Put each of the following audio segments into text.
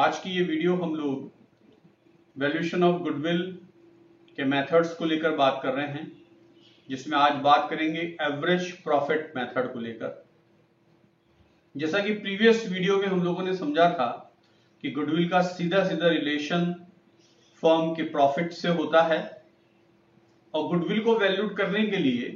आज की ये वीडियो हम लोग वैल्यूएशन ऑफ गुडविल के मेथड्स को लेकर बात कर रहे हैं, जिसमें आज बात करेंगे एवरेज प्रॉफिट मेथड को लेकर। जैसा कि प्रीवियस वीडियो में हम लोगों ने समझा था कि गुडविल का सीधा सीधा रिलेशन फर्म के प्रॉफिट से होता है और गुडविल को वैल्यूड करने के लिए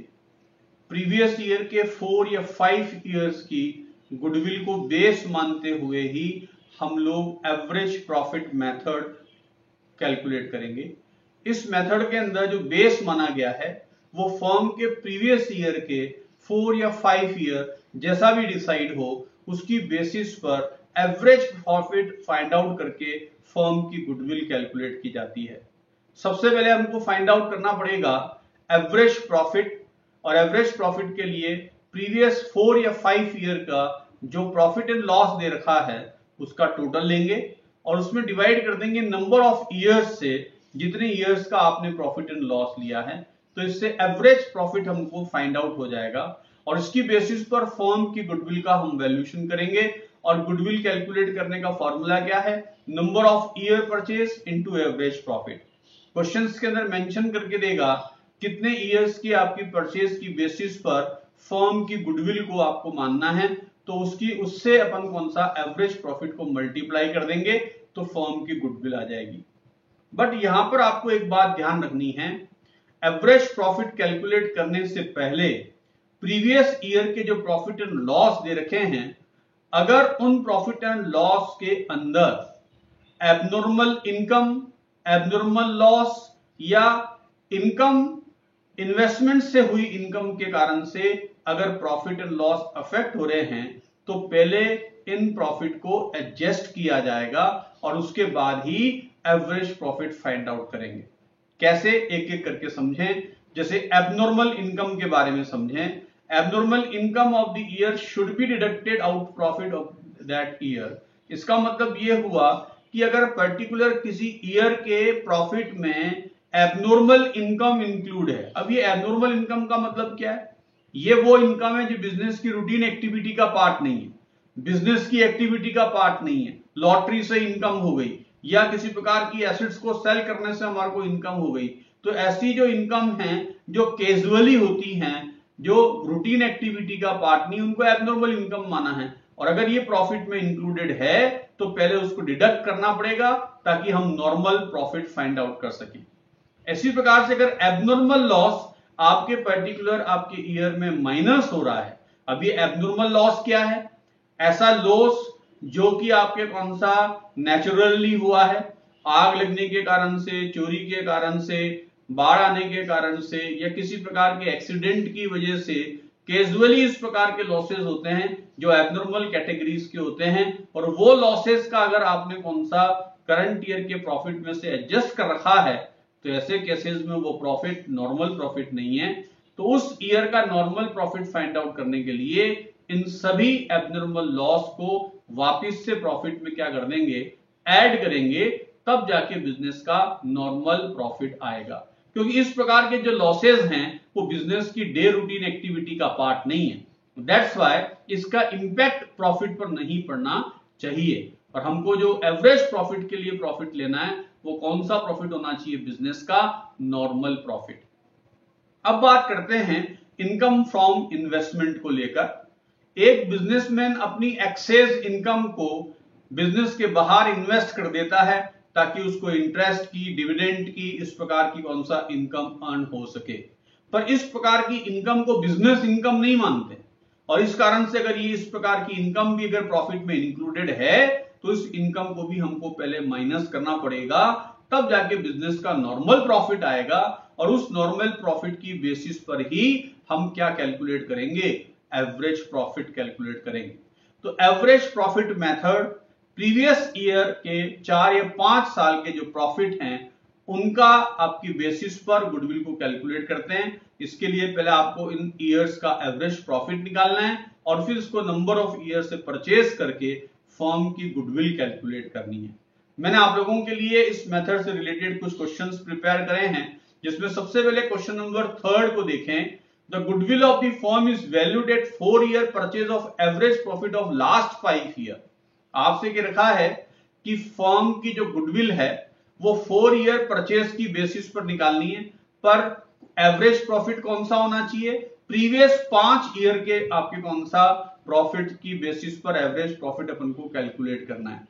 प्रीवियस ईयर के 4 या 5 ईयर्स की गुडविल को बेस मानते हुए ही हम लोग एवरेज प्रॉफिट मेथड कैलकुलेट करेंगे। इस मेथड के अंदर जो बेस माना गया है वो फर्म के प्रीवियस ईयर के 4 या 5 ईयर जैसा भी डिसाइड हो उसकी बेसिस पर एवरेज प्रॉफिट फाइंड आउट करके फर्म की गुडविल कैलकुलेट की जाती है। सबसे पहले हमको फाइंड आउट करना पड़ेगा एवरेज प्रॉफिट, और एवरेज प्रॉफिट के लिए प्रीवियस 4 या 5 ईयर का जो प्रॉफिट एंड लॉस दे रखा है उसका टोटल लेंगे और उसमें डिवाइड कर देंगे नंबर ऑफ ईयर्स से, जितने ईयर्स का आपने प्रॉफिट एंड लॉस लिया है। तो इससे एवरेज प्रॉफिट हमको फाइंड आउट हो जाएगा और इसकी बेसिस पर फर्म की गुडविल का हम वैल्यूएशन करेंगे। और गुडविल कैलकुलेट करने का फॉर्मूला क्या है? Number of year purchase into average profit. Questions के अंदर मेंशन करके देगा कितने ईयर्स की आपकी परचेज की बेसिस पर फर्म की गुडविल को आपको मानना है, तो उससे अपन कौन सा एवरेज प्रॉफिट को मल्टीप्लाई कर देंगे तो फर्म की गुडविल आ जाएगी। बट यहां पर आपको एक बात ध्यान रखनी है, एवरेज प्रॉफिट कैलकुलेट करने से पहले प्रीवियस ईयर के जो प्रॉफिट एंड लॉस दे रखे हैं, अगर उन प्रॉफिट एंड लॉस के अंदर एबनॉर्मल इनकम, एबनॉर्मल लॉस या इनकम इन्वेस्टमेंट से हुई इनकम के कारण से अगर प्रॉफिट एंड लॉस अफेक्ट हो रहे हैं तो पहले इन प्रॉफिट को एडजस्ट किया जाएगा और उसके बाद ही एवरेज प्रॉफिट फाइंड आउट करेंगे। कैसे? एक एक करके समझें। जैसे एबनॉर्मल इनकम के बारे में समझें। Abnormal income of the year should be deducted out profit of that year. इसका मतलब यह हुआ कि अगर पर्टिकुलर किसी ईयर के प्रॉफिट में एबनॉर्मल इनकम इंक्लूड है। अब ये एबनॉर्मल इनकम का मतलब क्या है? ये वो इनकम है जो बिजनेस की रूटीन एक्टिविटी का पार्ट नहीं है, बिजनेस की एक्टिविटी का पार्ट नहीं है। लॉटरी से इनकम हो गई या किसी प्रकार की एसेट्स को सेल करने से हमारे को इनकम हो गई। तो ऐसी जो इनकम है जो कैजुअली होती हैं, जो रूटीन एक्टिविटी का पार्ट नहीं, उनको एबनॉर्मल इनकम माना है। और अगर ये प्रॉफिट में इंक्लूडेड है तो पहले उसको डिडक्ट करना पड़ेगा ताकि हम नॉर्मल प्रॉफिट फाइंड आउट कर सकें। इसी प्रकार से अगर एबनॉर्मल लॉस आपके पर्टिकुलर आपके ईयर में माइनस हो रहा है, अब ये एबनॉर्मल लॉस क्या है? ऐसा लॉस जो कि आपके कौन सा नेचुरली हुआ है, आग लगने के कारण से, चोरी के कारण से, बाढ़ आने के कारण से या किसी प्रकार के एक्सीडेंट की वजह से कैजुअली इस प्रकार के लॉसेस होते हैं जो एबनॉर्मल कैटेगरीज के होते हैं। और वो लॉसेस का अगर आपने कौन सा करंट ईयर के प्रॉफिट में से एडजस्ट कर रखा है तो ऐसे केसेस में वो प्रॉफिट नॉर्मल प्रॉफिट नहीं है। तो उस ईयर का नॉर्मल प्रॉफिट फाइंड आउट करने के लिए इन सभी एबनॉर्मल लॉस को वापस से प्रॉफिट में क्या कर देंगे? ऐड करेंगे, तब जाके बिजनेस का नॉर्मल प्रॉफिट आएगा। क्योंकि इस प्रकार के जो लॉसेस हैं वो बिजनेस की डे रूटीन एक्टिविटी का पार्ट नहीं है। दैट्स व्हाई इसका इंपैक्ट प्रॉफिट पर नहीं पड़ना चाहिए। और हमको जो एवरेज प्रॉफिट के लिए प्रॉफिट लेना है वो कौन सा प्रॉफिट होना चाहिए? बिजनेस का नॉर्मल प्रॉफिट। अब बात करते हैं इनकम फ्रॉम इन्वेस्टमेंट को लेकर। एक बिजनेसमैन अपनी एक्सेस इनकम को बिजनेस के बाहर इन्वेस्ट कर देता है ताकि उसको इंटरेस्ट की, डिविडेंड की, इस प्रकार की कौन सा इनकम अर्न हो सके। पर इस प्रकार की इनकम को बिजनेस इनकम नहीं मानते और इस कारण से अगर ये इस प्रकार की इनकम भी अगर प्रॉफिट में इंक्लूडेड है तो इस इनकम को भी हमको पहले माइनस करना पड़ेगा, तब जाके बिजनेस का नॉर्मल प्रॉफिट आएगा। और उस नॉर्मल प्रॉफिट की बेसिस पर ही हम क्या कैलकुलेट करेंगे? एवरेज प्रॉफिट कैलकुलेट करेंगे। तो average profit method previous year के 4 या 5 साल के जो प्रॉफिट हैं उनका आपकी बेसिस पर गुडविल को कैलकुलेट करते हैं। इसके लिए पहले आपको इन ईयर्स का एवरेज प्रॉफिट निकालना है और फिर इसको नंबर ऑफ ईयर से परचेज करके फर्म की गुडविल कैलकुलेट करनी है। मैंने आप लोगों के लिए इस मेथड से रिलेटेड कुछ क्वेश्चंस प्रिपेयर करे हैं, जिसमें सबसे पहले क्वेश्चन नंबर 3 को देखें। The goodwill of the firm is valued at 4 year purchase of average profit of last 5 year. आपसे क्या रखा है कि फर्म की जो गुडविल है वो 4 ईयर परचेज की बेसिस पर निकालनी है, पर एवरेज प्रॉफिट कौन सा होना चाहिए, प्रीवियस 5 ईयर के आपके कौन सा प्रॉफिट की बेसिस पर एवरेज प्रॉफिट अपन को कैलकुलेट करना है।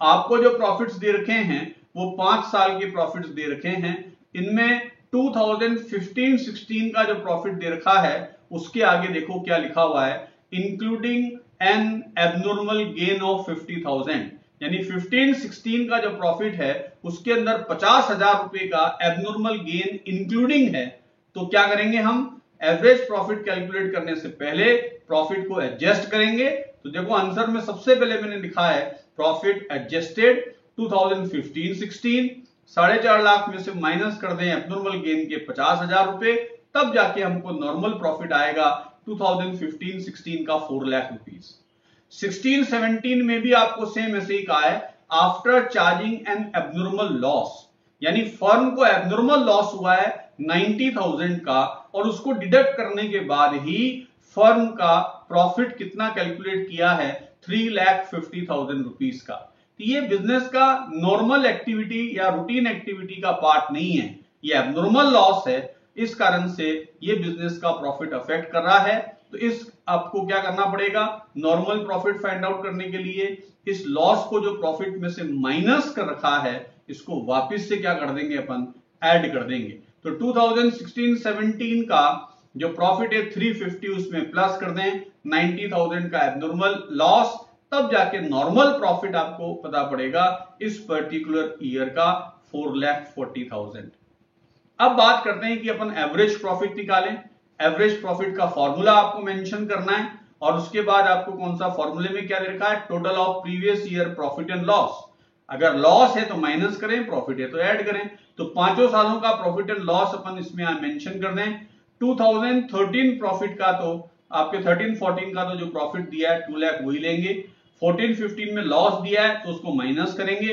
आपको जो प्रॉफिट्स दे रखे हैं वो 5 साल के प्रॉफिट्स दे रखे हैं, इनमें 2015-16 का जो प्रॉफिट दे रखा है उसके आगे देखो क्या लिखा हुआ है, including N abnormal gain of 50,000, यानी 15-16 का जो प्रॉफिट है उसके अंदर 50,000 रुपए का एबनॉर्मल गेन इंक्लूडिंग है। तो क्या करेंगे, हम एवरेज प्रॉफिट कैलकुलेट करने से पहले प्रॉफिट को एडजस्ट करेंगे। तो देखो आंसर में सबसे पहले मैंने लिखा है प्रॉफिट एडजस्टेड 2015-16, 4.5 लाख में से माइनस कर दें एबनॉर्मल गेन के 50,000 रुपए, तब जाके हमको नॉर्मल प्रॉफिट आएगा 2015-16 का 4 लाख रुपीस। 16-17 में भी आपको सेम ऐसे ही कहा है, after charging N abnormal loss, यानी फर्म को एबनॉर्मल लॉस हुआ है 90,000 का और उसको डिडक्ट करने के बाद ही फर्म का प्रॉफिट कितना कैलकुलेट किया है 3,50,000 रुपीस का। तो ये बिजनेस का नॉर्मल एक्टिविटी या रूटीन एक्टिविटी का पार्ट नहीं है, ये एबनॉर्मल लॉस है, इस कारण से ये बिजनेस का प्रॉफिट अफेक्ट कर रहा है। तो इस आपको क्या करना पड़ेगा, नॉर्मल प्रॉफिट फाइंड आउट करने के लिए इस लॉस को जो प्रॉफिट में से माइनस कर रखा है इसको वापस से क्या कर देंगे, अपन ऐड कर देंगे। तो 2016-17 का जो प्रॉफिट है 350, उसमें प्लस कर दें 90,000 का एबनॉर्मल लॉस, तब जाके नॉर्मल प्रॉफिट आपको पता पड़ेगा इस पर्टिकुलर ईयर का 4,40,000। अब बात करते हैं कि अपन एवरेज प्रॉफिट निकालें। एवरेज प्रॉफिट का फॉर्मूला आपको मेंशन करना है और उसके बाद आपको कौन सा फॉर्मूले में क्या दे रखा है, total of previous year profit and loss. अगर लॉस है तो माइनस करें, प्रॉफिट है तो ऐड करें। तो 5 सालों का प्रॉफिट एंड लॉस अपन इसमें मेंशन कर दें। 2013 प्रॉफिट का तो आपके 13-14 का तो जो प्रॉफिट दिया है 2 लाख वही लेंगे। 14-15 में लॉस दिया है तो उसको माइनस करेंगे।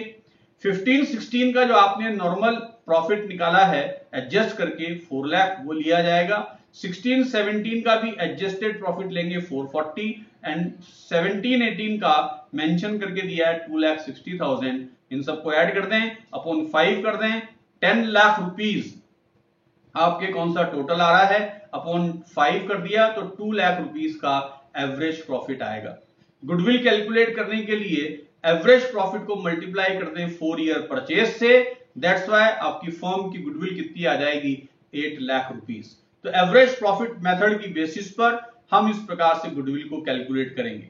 15-16 का जो आपने नॉर्मल प्रॉफिट निकाला है एडजस्ट करके 4 लाख वो लिया जाएगा। 16-17 का भी एडजस्टेड प्रॉफिट लेंगे 440 एंड 17-18 का मेंशन करके दिया है 2,60,000। इन सबको ऐड कर दें अपॉन 5 कर दें, 10 लाख रुपीस आपके कौन सा टोटल आ रहा है, अपॉन 5 कर दिया तो 2 लाख रुपीस का एवरेज प्रॉफिट आएगा। गुडविल कैलकुलेट करने के लिए एवरेज प्रॉफिट को मल्टीप्लाई कर दें 4 ईयर परचेज से, दैट्स व्हाई आपकी फर्म की गुडविल कितनी आ जाएगी, 8 लाख रुपीस। तो एवरेज प्रॉफिट मेथड की बेसिस पर हम इस प्रकार से गुडविल को कैलकुलेट करेंगे।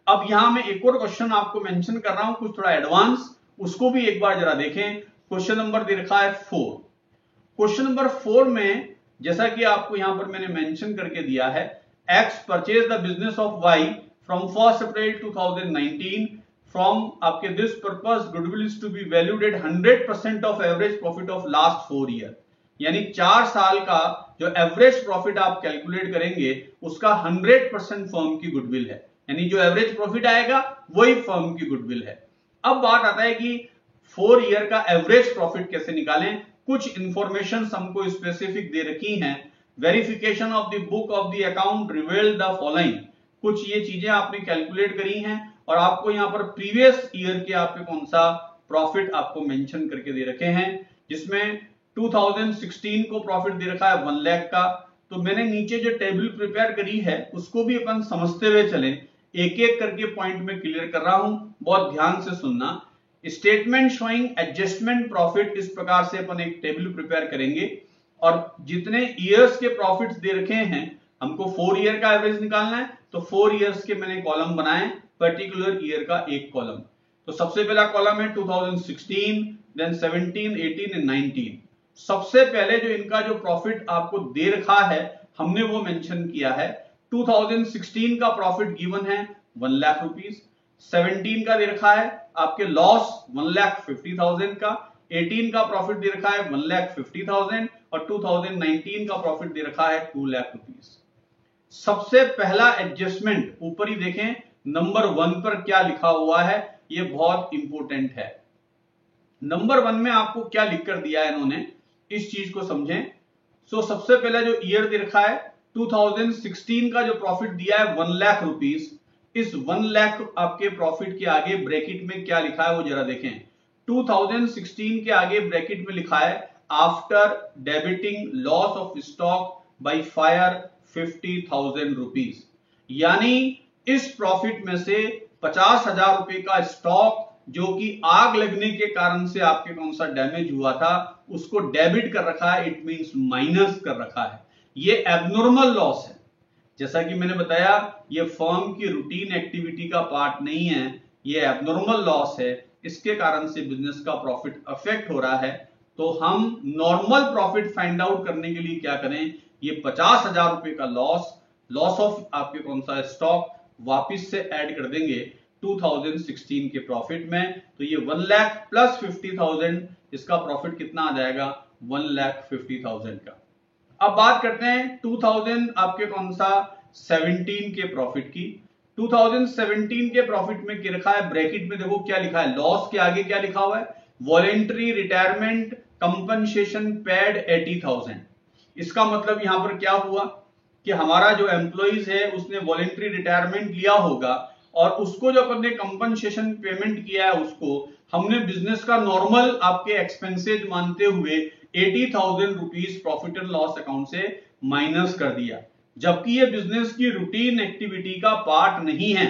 अब यहां मैं एक और क्वेश्चन आपको मेंशन कर रहा हूं, कुछ थोड़ा एडवांस, उसको भी एक बार जरा देखें। क्वेश्चन नंबर दे रखा है 4। क्वेश्चन नंबर 4 में जैसा कि आपको यहां पर मैंने मेंशन करके दिया है, X purchase the business of Y from 1 April 2019 from आपके this purpose goodwill is to be valued at 100% of average profit of last 4 year, यानी 4 साल का जो एवरेज प्रॉफिट आप कैलकुलेट करेंगे उसका 100% फर्म की गुडविल है, यानी जो एवरेज प्रॉफिट आएगा वही फर्म की गुडविल है। अब बात आता है कि 4 ईयर का एवरेज प्रॉफिट कैसे निकालें। कुछ इंफॉर्मेशन हमको स्पेसिफिक दे रखी हैं। Verification of the book of the account revealed the following, कुछ ये चीजें आपने कैलकुलेट करी हैं और आपको यहां पर प्रीवियस ईयर के आपके कौन सा प्रॉफिट आपको मेंशन करके दे रखे हैं, जिसमें 2016 को प्रॉफिट दे रखा है 1 लाख का। तो मैंने नीचे जो टेबल प्रिपेयर करी है उसको भी अपन समझते हुए चलें, एक एक करके पॉइंट में क्लियर कर रहा हूं, बहुत ध्यान से सुनना। स्टेटमेंट शोइंग एडजस्टमेंट प्रॉफिट, इस प्रकार से अपन एक टेबल प्रिपेयर करेंगे और जितने ईयर्स के प्रॉफिट्स दे रखे हैं हमको 4 ईयर का एवरेज निकालना है, तो 4 ईयर्स के मैंने कॉलम बनाए, पर्टिकुलर ईयर का एक कॉलम। तो सबसे पहला कॉलम है 2016, देन 17, 18 एंड 19। सबसे पहले जो इनका जो प्रॉफिट आपको दे रखा है हमने वो मेंशन किया है। 2016 का प्रॉफिट गिवन है 1 लाख रुपीस, 17 का दे रखा है आपके लॉस 1,50,000 का, 18 का प्रॉफिट दे रखा है 1,50,000 और 2019 का प्रॉफिट दे रखा है 2 लाख रुपीस। सबसे पहला एडजस्टमेंट ऊपर ही देखें, नंबर 1 पर क्या लिखा हुआ है, ये बहुत इंपॉर्टेंट है। नंबर 1 में आपको क्या लिखकर दिया है इन्होंने, इस चीज को समझें। सो सबसे पहला जो ईयर दे रखा है 2016 का जो प्रॉफिट दिया है 1 लाख रुपीस, इस 1 लाख आपके प्रॉफिट के आगे ब्रैकेट में क्या लिखा है वो जरा देखें। 2016 के आगे ब्रैकेट में लिखा है after debiting loss of stock by fire 50,000 rupees, यानी इस प्रॉफिट में से 50,000 रुपए का स्टॉक जो कि आग लगने के कारण से आपके कौन सा डैमेज हुआ था उसको डेबिट कर रखा है, इट मींस माइनस कर रखा है। ये एबनॉर्मल लॉस है। जैसा कि मैंने बताया ये फर्म की रूटीन एक्टिविटी का पार्ट नहीं है, ये एबनॉर्मल लॉस है, इसके कारण से बिजनेस का प्रॉफिट अफेक्ट हो रहा है। तो हम नॉर्मल प्रॉफिट फाइंड आउट करने के लिए क्या करें, ये 50,000 रुपए का लॉस ऑफ आपके कौन सा स्टॉक वापिस से ऐड कर देंगे 2016 के प्रॉफिट में। तो ये 1 लाख प्लस 50,000, इसका प्रॉफिट कितना आ जाएगा 1,50,000 का। अब बात करते हैं 2000 आपके कौन सा 17 के प्रॉफिट की। 2017 के प्रॉफिट में क्या लिखा है, ब्रैकेट में देखो क्या लिखा है, लॉस के आगे क्या लिखा हुआ है, वॉलेंट्री रिटायरमेंट कंपनसेशन पेड 80,000। इसका मतलब यहां पर क्या हुआ कि हमारा जो एम्प्लॉइज है उसने वॉलेंट्री रिटायरमेंट लिया होगा और उसको जो अपने कंपनसेशन पेमेंट किया है उसको हमने बिजनेस का नॉर्मल आपके एक्सपेंसेज मानते हुए 80,000 rupees profit and loss account से माइनस कर दिया, जबकि ये बिजनेस की रूटीन एक्टिविटी का पार्ट नहीं है।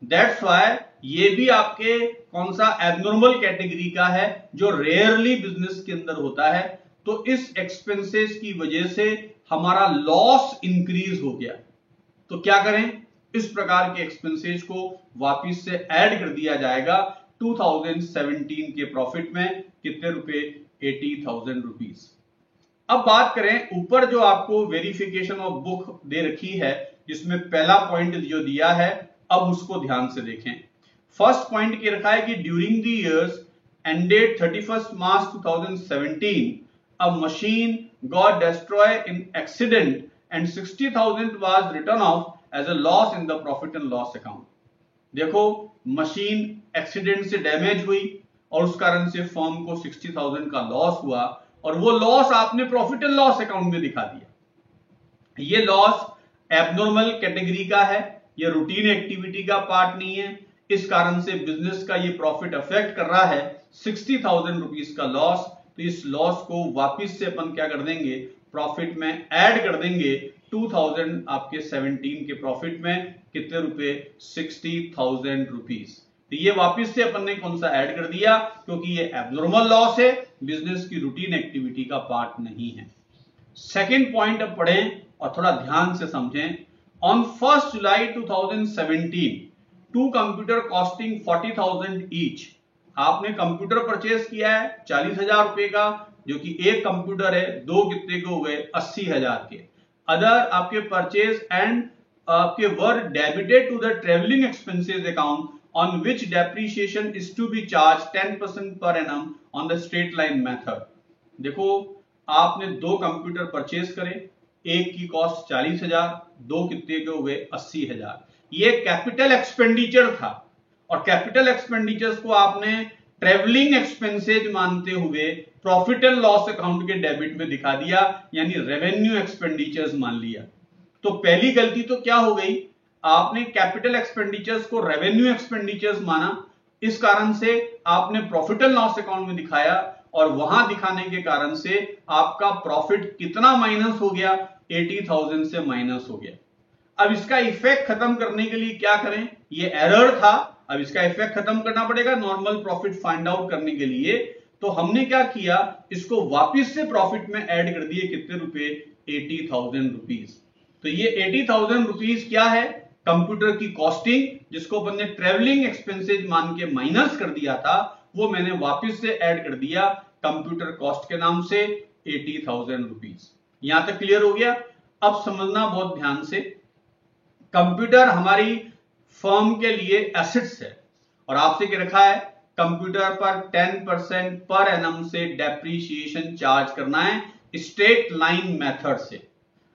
दैट्स व्हाई ये भी आपके कौन सा एबनॉर्मल कैटेगरी का है जो रेयरली बिजनेस के अंदर होता है। तो इस एक्सपेंसेस की वजह से हमारा लॉस इंक्रीज हो गया। तो क्या करें, इस प्रकार के एक्सपेंसेस को वापिस से ऐड कर दिया जाएगा 2017 के प्रॉफिट में। कितने रुपए, 80,000 रुपीज। अब बात करें ऊपर जो आपको वेरिफिकेशन ऑफ बुक दे रखी है जिसमें पहला पॉइंट जो दिया है, अब उसको ध्यान से देखें। फर्स्ट पॉइंट क्या रखा है कि during the years ended 31 March 2017 a machine got destroyed in accident and 60,000 was written off as a loss in the profit and loss account। देखो मशीन एक्सीडेंट से डैमेज हुई और उस कारण से फर्म को 60,000 का लॉस हुआ और वो लॉस आपने प्रॉफिट एंड लॉस अकाउंट में दिखा दिया। ये लॉस एबनॉर्मल कैटेगरी का है, ये रूटीन एक्टिविटी का पार्ट नहीं है, इस कारण से बिजनेस का ये प्रॉफिट अफेक्ट कर रहा है 60,000 रुपीज का लॉस। तो इस लॉस को वापिस से अपन क्या कर देंगे, प्रॉफिट में ऐड कर देंगे 2000 आपके 17 के प्रॉफिट में। कितने रुपए, 60,000 रुपीज। तो ये वापिस से अपन ने कौन सा ऐड कर दिया, क्योंकि ये एब्नॉर्मल लॉस है, बिजनेस की रूटीन एक्टिविटी का पार्ट नहीं है। सेकेंड पॉइंट अब पढ़ें और थोड़ा ध्यान से समझें। On 1 July 2017 two computer costing 40,000 each, आपने कंप्यूटर परचेज किया है 40,000 रुपए का, जो कि एक कंप्यूटर है, दो कितने के हो गए 80,000 के। अदर आपके परचेज एंड आपके were debited to the travelling expenses account on which depreciation is to be charge 10% per annum on the straight line method. देखो आपने दो कंप्यूटर परचेज करे, एक की कॉस्ट 40,000, दो कितने के हो गए 80,000। ये कैपिटल एक्सपेंडिचर था और कैपिटल एक्सपेंडिचर्स को आपने ट्रेवलिंग एक्सपेंसेज मानते हुए प्रॉफिट एंड लॉस अकाउंट के डेबिट में दिखा दिया, यानी रेवेन्यू एक्सपेंडिचर्स मान लिया। तो पहली गलती तो क्या हो गई, आपने कैपिटल एक्सपेंडिचर्स को रेवेन्यू एक्सपेंडिचर्स माना, इस कारण से आपने प्रॉफिट एंड लॉस अकाउंट में दिखाया और वहां दिखाने के कारण से आपका प्रॉफिट कितना माइनस हो गया, 80,000 से माइनस हो गया। अब इसका इफेक्ट खत्म करने के लिए क्या करें, ये एरर था, अब इसका इफेक्ट खत्म करना पड़ेगा नॉर्मल प्रॉफिट फाइंड आउट करने के लिए। तो हमने क्या किया, इसको वापिस से प्रॉफिट में ऐड कर दिए, कितने रुपए, 80,000 रुपीज। तो ये 80,000 रुपीज क्या है, कंप्यूटर की कॉस्टिंग, जिसको अपन ने ट्रेवलिंग एक्सपेंसेज मान के माइनस कर दिया था, वो मैंने वापिस से ऐड कर दिया कंप्यूटर कॉस्ट के नाम से 80,000 रुपीज। यहां तक क्लियर हो गया। अब समझना बहुत ध्यान से, कंप्यूटर हमारी फर्म के लिए एसेट्स है और आपसे क्या रखा है, कंप्यूटर पर 10% पर एनम से डेप्रीशिएशन चार्ज करना है स्ट्रेट लाइन मेथड से।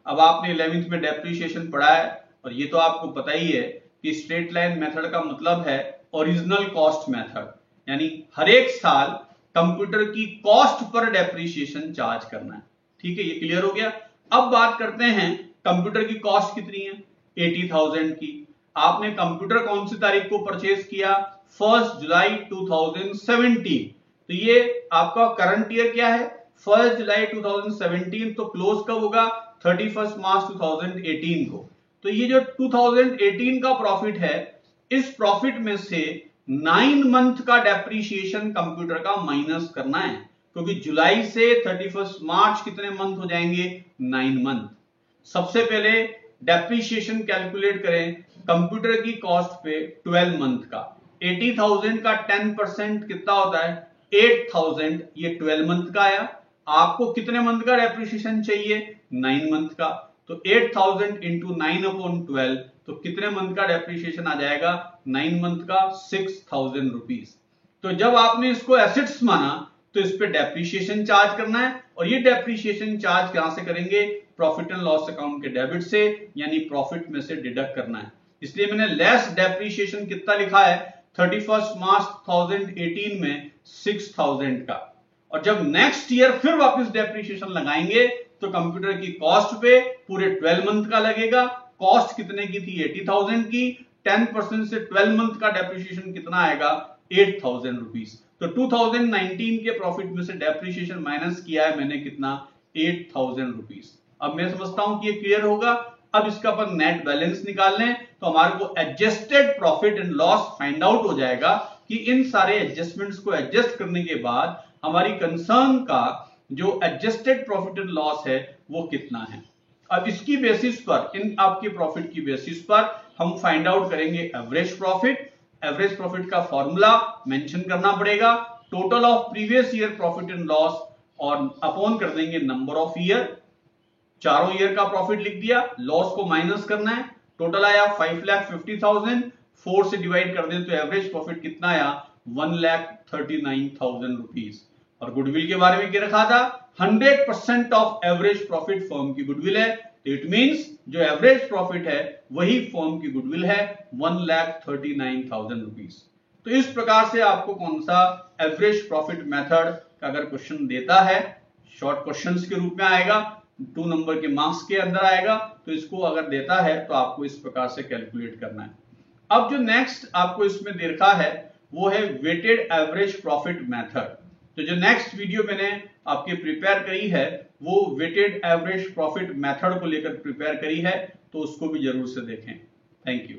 अब आपने 11वीं में डेप्रीशिएशन पढ़ा है और ये तो आपको पता ही है कि स्ट्रेट लाइन मेथड का मतलब है ओरिजिनल कॉस्ट मेथड, यानी हर एक साल कंप्यूटर की कॉस्ट पर डेप्रीशिएशन चार्ज करना है। ठीक है, ये क्लियर हो गया। अब बात करते हैं कंप्यूटर की कॉस्ट कितनी है, 80,000 की। आपने कंप्यूटर कौन सी तारीख को परचेज किया? 1 जुलाई 2017। तो ये आपका करंट ईयर क्या है? 1 जुलाई 2017। तो क्लोज कब होगा? 31 मार्च 2018 को। तो ये जो 2018 का प्रॉफिट है, इस प्रॉफिट में से 9 मंथ का डेप्रीशिएशन कंप्यूटर का माइनस करना है, क्योंकि जुलाई से 31 मार्च कितने मंथ हो जाएंगे? 9 मंथ। सबसे पहले डेप्रीशिएशन कैलकुलेट करें कंप्यूटर की कॉस्ट पे 12 मंथ का। 80,000 का 10% कितना होता है? 8,000। ये 12 मंथ का आया। आपको कितने मंथ का डेप्रीशिएशन चाहिए? 9 मंथ का। तो 8,000 इंटू 9/12, तो कितने मंथ का डेप्रीशिएशन आ जाएगा? 9 मंथ का 6,000 रुपीज। तो जब आपने इसको एसेट्स माना तो इस पे डेप्रीशिएशन चार्ज करना है, और ये डेप्रीशिएशन चार्ज कहां से करेंगे? प्रॉफिट एंड लॉस अकाउंट के डेबिट से, यानी प्रॉफिट में से डिडक्ट करना है। इसलिए मैंने लेस डेप्रीशिएशन कितना लिखा है 31 मार्च 2018 में 6,000 का। और जब नेक्स्ट ईयर फिर वापस डेप्रीशिएशन लगाएंगे तो कंप्यूटर की कॉस्ट पे पूरे 12 मंथ का लगेगा। कॉस्ट कितने की थी? 80,000 की। 10% से 12 मंथ का डेप्रीशिएशन कितना आएगा? 8,000 रुपीज। तो 2019 के प्रॉफिट में से डेप्रीशिएशन माइनस किया है मैंने कितना? 8,000 रुपीज। अब मैं समझता हूं कि ये क्लियर होगा। अब इसका अपन नेट बैलेंस निकाल लें तो हमारे को adjusted profit and loss find out हो जाएगा कि इन सारे एडजस्टमेंट्स को एडजस्ट करने के बाद हमारी कंसर्न का जो एडजस्टेड प्रॉफिट एंड लॉस है वो कितना है। अब इसकी बेसिस पर, इन आपके प्रॉफिट की बेसिस पर हम फाइंड आउट करेंगे एवरेज प्रॉफिट। एवरेज प्रॉफिट का फॉर्मूला मेंशन करना पड़ेगा, total of previous year profit and loss, और अपॉन कर देंगे नंबर ऑफ ईयर। चारों ईयर का प्रॉफिट लिख दिया, लॉस को माइनस करना है। टोटल आया 5,50,000, 4 से डिवाइड कर दें तो एवरेज प्रॉफिट कितना आया? 1,39,000 रुपीज। और गुडविल के बारे में क्या रखा था? 100% ऑफ एवरेज प्रॉफिट फर्म की गुडविल है। तो इट मींस जो एवरेज प्रॉफिट है वही फर्म की गुडविल है, 1,39,000 रुपीज। तो इस प्रकार से आपको कौन सा एवरेज प्रॉफिट मेथड का अगर क्वेश्चन देता है, शॉर्ट क्वेश्चंस के रूप में आएगा, 2 नंबर के मार्क्स के अंदर आएगा, तो इसको अगर देता है तो आपको इस प्रकार से कैलकुलेट करना है। अब जो नेक्स्ट आपको इसमें दे रखा है वो है वेटेड एवरेज प्रॉफिट मेथड। तो जो नेक्स्ट वीडियो मैंने आपके प्रिपेयर करी है वो वेटेड एवरेज प्रॉफिट मेथड को लेकर प्रिपेयर करी है, तो उसको भी जरूर से देखें। Thank you.